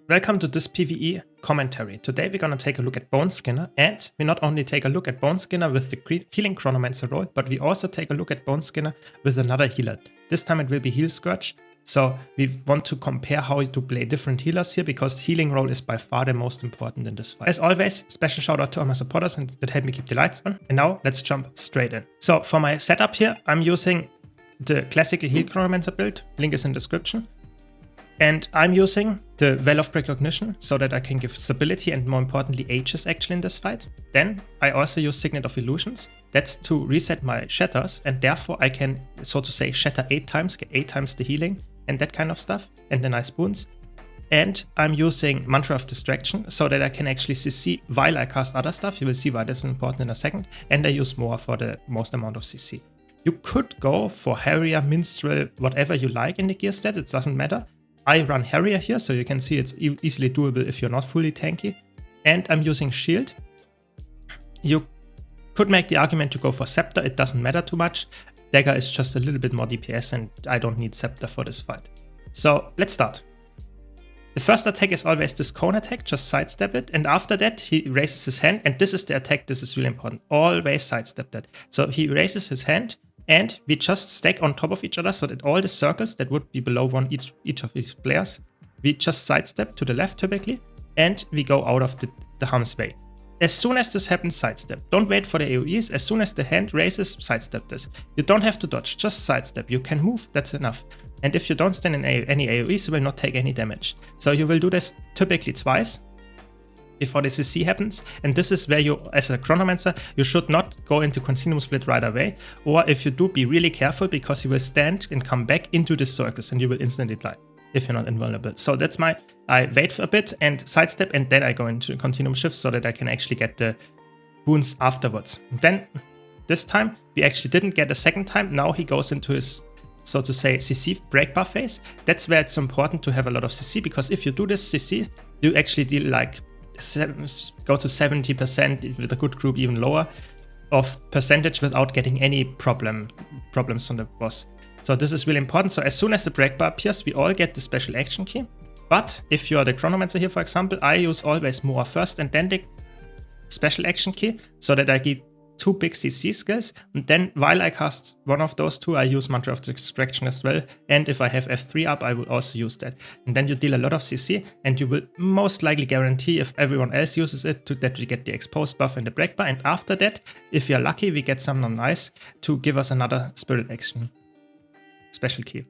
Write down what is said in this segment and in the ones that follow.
Welcome to this PvE commentary. Today we're gonna take a look at Boneskinner, and we not only take a look at Boneskinner with the healing Chronomancer role, but we also take a look at Boneskinner with another healer. This time it will be Heal Scourge. So we want to compare how to play different healers here, because healing role is by far the most important in this fight. As always, special shout out to all my supporters that help me keep the lights on. And now let's jump straight in. So for my setup here, I'm using the classical heal Chronomancer build. Link is in description. And I'm using the Well of Recognition so that I can give stability and, more importantly, Ages actually in this fight. Then I also use Signet of Illusions. That's to reset my shatters, and therefore I can, so to say, shatter 8 times, get 8 times the healing and that kind of stuff, and the nice boons. And I'm using Mantra of Distraction so that I can actually CC while I cast other stuff. You will see why this is important in a second. And I use more for the most amount of CC. You could go for Harrier, Minstrel, whatever you like in the gear stat, it doesn't matter. I run Harrier here, so you can see it's easily doable if you're not fully tanky. And I'm using Shield. You could make the argument to go for Scepter, it doesn't matter too much. Dagger is just a little bit more DPS and I don't need Scepter for this fight. So let's start. The first attack is always this cone attack, just sidestep it. And after that he raises his hand, and this is the attack, this is really important. Always sidestep that. So he raises his hand, and we just stack on top of each other so that all the circles that would be below one each of these players, we just sidestep to the left typically, and we go out of the harm's way. As soon as this happens, sidestep. Don't wait for the AoEs. As soon as the hand raises, sidestep this. You don't have to dodge, just sidestep. You can move, that's enough. And if you don't stand in any AoEs, you will not take any damage. So you will do this typically twice before the CC happens, and this is where you, as a Chronomancer, you should not go into Continuum Split right away, or if you do, be really careful, because you will stand and come back into the circles and you will instantly die if you're not invulnerable. So that's I wait for a bit and sidestep, and then I go into Continuum Shift so that I can actually get the boons afterwards. Then, this time, we actually didn't get a second time. Now he goes into his, so to say, CC break bar phase. That's where it's important to have a lot of CC, because if you do this CC, you actually deal like go to 70%, with a good group even lower, of percentage without getting any problems from the boss. So this is really important. So as soon as the break bar appears, we all get the special action key. But if you are the Chronomancer here, for example, I use always more first and then the special action key, so that I get 2 big CC skills, and then while I cast one of those 2, I use Mantra of Distraction as well, and if I have F3 up, I will also use that. And then you deal a lot of CC, and you will most likely guarantee, if everyone else uses it, that we get the exposed buff and the break bar, and after that, if you're lucky, we get something nice to give us another spirit action special key.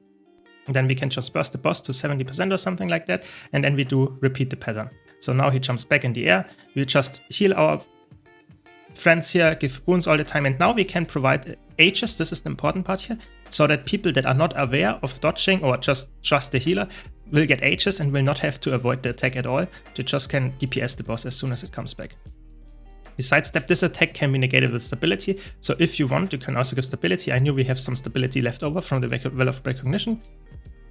And then we can just burst the boss to 70% or something like that, and then we do repeat the pattern. So now he jumps back in the air, we just heal our friends here, give boons all the time, and now we can provide Ages, this is the important part here, so that people that are not aware of dodging or just trust the healer will get Ages and will not have to avoid the attack at all. They just can DPS the boss as soon as it comes back. Besides step, this attack can be negated with stability, so if you want, you can also give stability. I knew we have some stability left over from the Well of Recognition.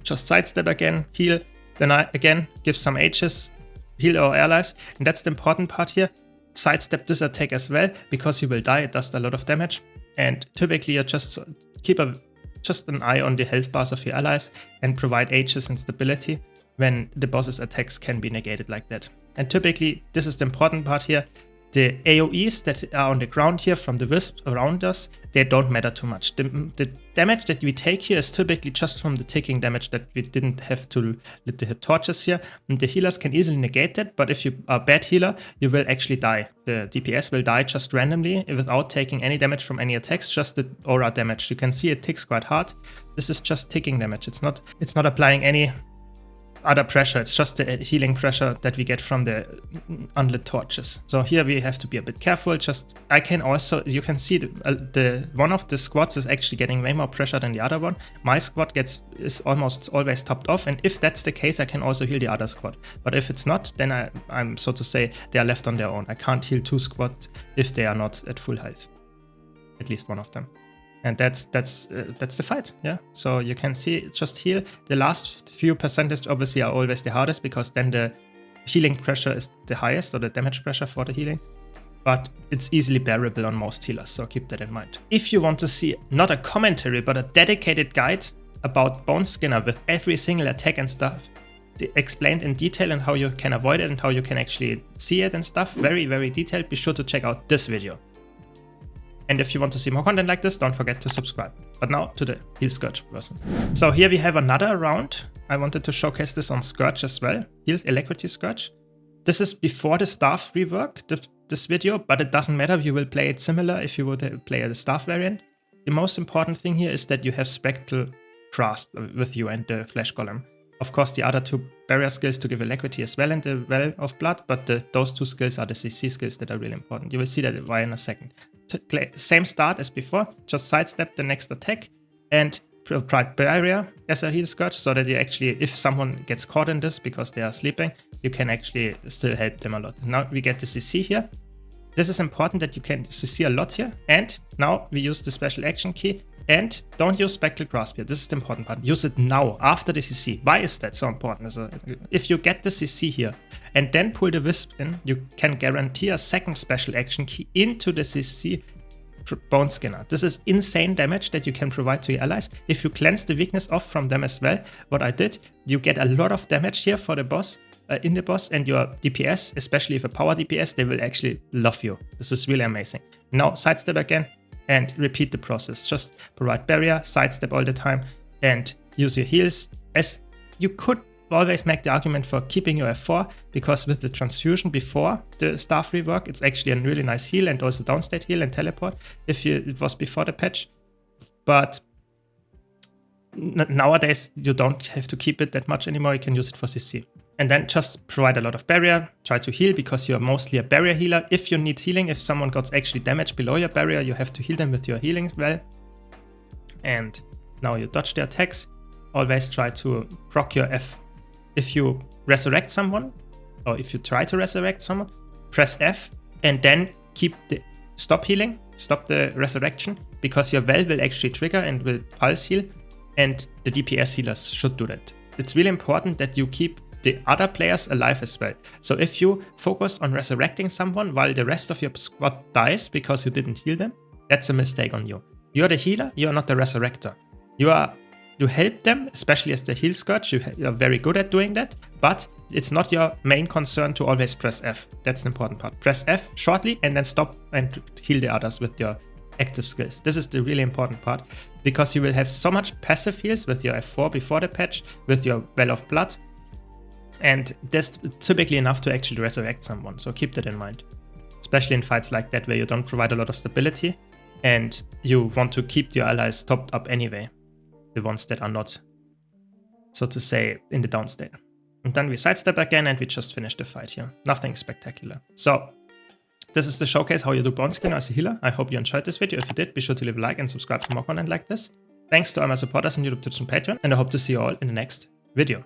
Just sidestep again, heal, then I again give some Ages, heal our allies, and that's the important part here. Sidestep this attack as well, because you will die, it does a lot of damage, and typically you just keep just an eye on the health bars of your allies and provide Ages and stability when the boss's attacks can be negated like that. And typically, this is the important part here, the AoEs that are on the ground here from the wisp around us, they don't matter too much. The damage that we take here is typically just from the ticking damage that we didn't have to lit the torches here. And the healers can easily negate that, but if you are a bad healer, you will actually die. The DPS will die just randomly without taking any damage from any attacks, just the aura damage. You can see it ticks quite hard. This is just ticking damage. It's not applying any other pressure, it's just the healing pressure that we get from the unlit torches. So here we have to be a bit careful. I can also, you can see the one of the squads is actually getting way more pressure than the other one. My squad is almost always topped off, and if that's the case, I can also heal the other squad. But if it's not, then I'm so to say, they are left on their own. I can't heal 2 squads if they are not at full health, at least one of them. And that's the fight, yeah. So you can see, just heal. The last few percentage obviously are always the hardest, because then the healing pressure is the highest, or the damage pressure for the healing. But it's easily bearable on most healers, so keep that in mind. If you want to see not a commentary, but a dedicated guide about Boneskinner with every single attack and stuff, explained in detail and how you can avoid it and how you can actually see it and stuff. Very, very detailed. Be sure to check out this video. And if you want to see more content like this, don't forget to subscribe. But now to the heal Scourge person. So here we have another round. I wanted to showcase this on Scourge as well. Here's Alacrity Scourge. This is before the staff rework, this video, but it doesn't matter. You will play it similar if you would play the staff variant. The most important thing here is that you have Spectral Grasp with you and the Flesh Golem. Of course, the other two barrier skills to give Alacrity as well and the Well of Blood, but those two skills are the CC skills that are really important. You will see that why in a second. Same start as before, just sidestep the next attack and provide barrier as a heal Scourge so that you actually, if someone gets caught in this because they are sleeping, you can actually still help them a lot. Now we get the CC here. This is important that you can CC a lot here. And now we use the special action key. And don't use Spectral Grasp here. This is the important part. Use it now, after the CC. Why is that so important? If you get the CC here and then pull the Wisp in, you can guarantee a second special action key into the CC Boneskinner. This is insane damage that you can provide to your allies. If you cleanse the weakness off from them as well, what I did, you get a lot of damage here for the boss, in the boss, and your DPS, especially if a power DPS, they will actually love you. This is really amazing. Now sidestep again and repeat the process. Just provide barrier, sidestep all the time, and use your heals. As you could always make the argument for keeping your F4, because with the transfusion before the staff rework, it's actually a really nice heal and also downstate heal and teleport if it was before the patch. But nowadays you don't have to keep it that much anymore. You can use it for CC. And then just provide a lot of barrier, try to heal because you're mostly a barrier healer. If you need healing, if someone got actually damage below your barrier, you have to heal them with your healing well. And now you dodge the attacks. Always try to proc your F. If you resurrect someone, or if you try to resurrect someone, press F and then stop healing, stop the resurrection, because your well will actually trigger and will pulse heal, and the DPS healers should do that. It's really important that you keep the other players alive as well. So if you focus on resurrecting someone while the rest of your squad dies because you didn't heal them, that's a mistake on you. You're the healer, you're not the resurrector. You help them, especially as the heal Scourge, you're very good at doing that, but it's not your main concern to always press F. That's the important part. Press F shortly and then stop and heal the others with your active skills. This is the really important part, because you will have so much passive heals with your F4 before the patch, with your Well of Blood, and that's typically enough to actually resurrect someone, so keep that in mind. Especially in fights like that where you don't provide a lot of stability and you want to keep your allies topped up anyway. The ones that are not, so to say, in the downstate. And then we sidestep again and we just finish the fight here. Nothing spectacular. So this is the showcase how you do Boneskinner as a healer. I hope you enjoyed this video. If you did, be sure to leave a like and subscribe for more content like this. Thanks to all my supporters on YouTube, Twitch and Patreon, and I hope to see you all in the next video.